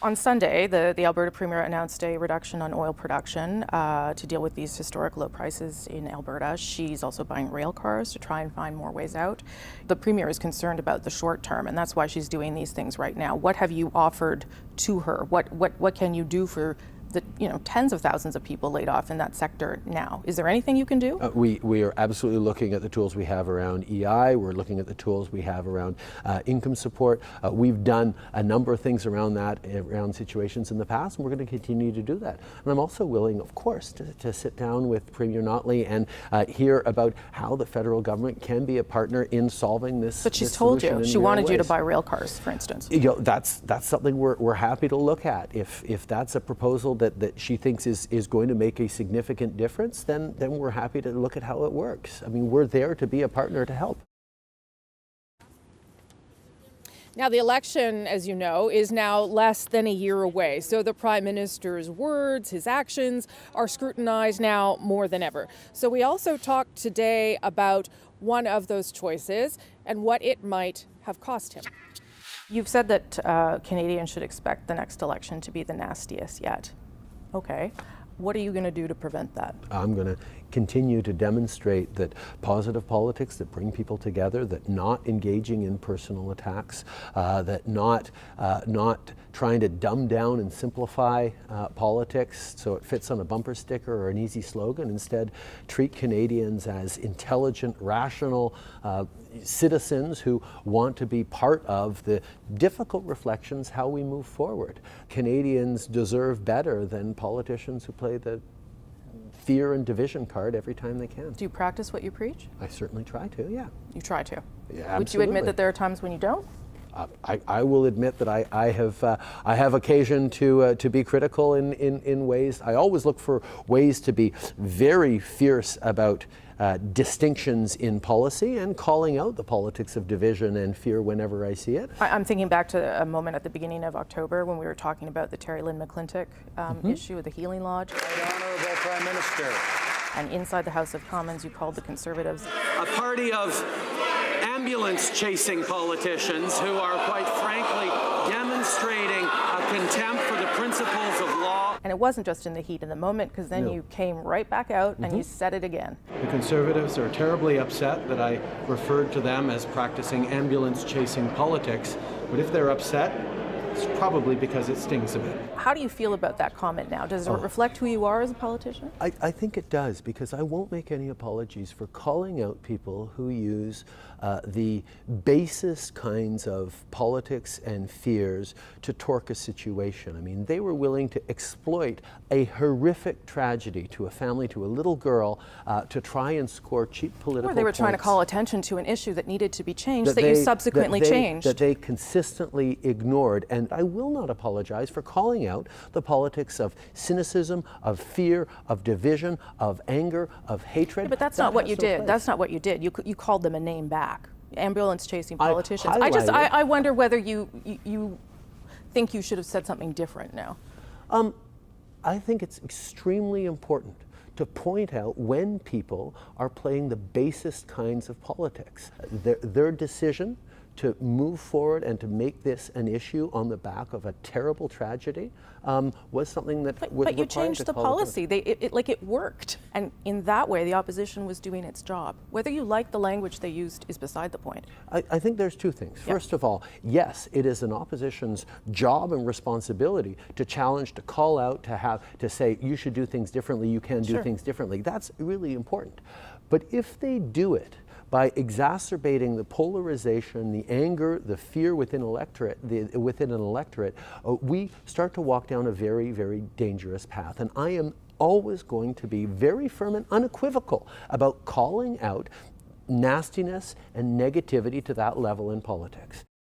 On Sunday, the Alberta Premier announced a reduction on oil production to deal with these historic low prices in Alberta. She's also buying rail cars to try and find more ways out. The Premier is concerned about the short term, and that's why she's doing these things right now. What have you offered to her? What can you do for the tens of thousands of people laid off in that sector now? Is there anything you can do? We are absolutely looking at the tools we have around EI. We're looking at the tools we have around income support. We've done a number of things around that, around situations in the past, and we're going to continue to do that. And I'm also willing, of course, to sit down with Premier Notley and hear about how the federal government can be a partner in solving this. But she's told you, she wanted you to buy rail cars, for instance. That's something we're happy to look at. If that's a proposal that she thinks is going to make a significant difference, then we're happy to look at how it works. I mean, we're there to be a partner to help. Now, the election, as you know, is now less than a year away. So the Prime Minister's words, his actions are scrutinized now more than ever. So we also talked today about one of those choices and what it might have cost him. You've said that Canadians should expect the next election to be the nastiest yet. Okay. What are you going to do to prevent that? I'm going to continue to demonstrate that positive politics that bring people together, that not engaging in personal attacks, that not trying to dumb down and simplify politics so it fits on a bumper sticker or an easy slogan. Instead, treat Canadians as intelligent, rational citizens who want to be part of the difficult reflections how we move forward. Canadians deserve better than politicians who play the fear and division card every time they can. Do you practice what you preach? I certainly try to, yeah. You try to? Yeah, absolutely. Would you admit that there are times when you don't? I will admit that I have occasion to be critical in ways. I always look for ways to be very fierce about distinctions in policy and calling out the politics of division and fear whenever I see it. I'm thinking back to a moment at the beginning of October when we were talking about the Terry Lynn McClintock issue with the Healing Lodge. Right Honourable Prime Minister. And inside the House of Commons, you called the Conservatives a party of ambulance-chasing politicians who are, quite frankly, demonstrating a contempt for the principles of law. And it wasn't just in the heat of the moment, because then you came right back out and you said it again. The Conservatives are terribly upset that I referred to them as practicing ambulance-chasing politics, but if they're upset, it's probably because it stings a bit. How do you feel about that comment now? Does it reflect who you are as a politician? I think it does, because I won't make any apologies for calling out people who use the basest kinds of politics and fears to torque a situation. I mean, they were willing to exploit a horrific tragedy to a family, to a little girl, to try and score cheap political points. Or they were trying to call attention to an issue that needed to be changed, that you subsequently changed. That they consistently ignored. And I will not apologize for calling out the politics of cynicism, of fear, of division, of anger, of hatred. Yeah, but that's not what you did. That's not what you did. You called them a name back. Ambulance-chasing politicians. I wonder whether you think you should have said something different now. I think it's extremely important to point out when people are playing the basest kinds of politics. Their decision to move forward and to make this an issue on the back of a terrible tragedy was something that was But you changed the policy. It worked. And in that way, the opposition was doing its job. Whether you like the language they used is beside the point. I think there's two things. First of all, yes, it is an opposition's job and responsibility to challenge, to call out, to say you should do things differently, you can do things differently. That's really important. But if they do it by exacerbating the polarization, the anger, the fear within an electorate, we start to walk down a very, very dangerous path. And I am always going to be very firm and unequivocal about calling out nastiness and negativity to that level in politics.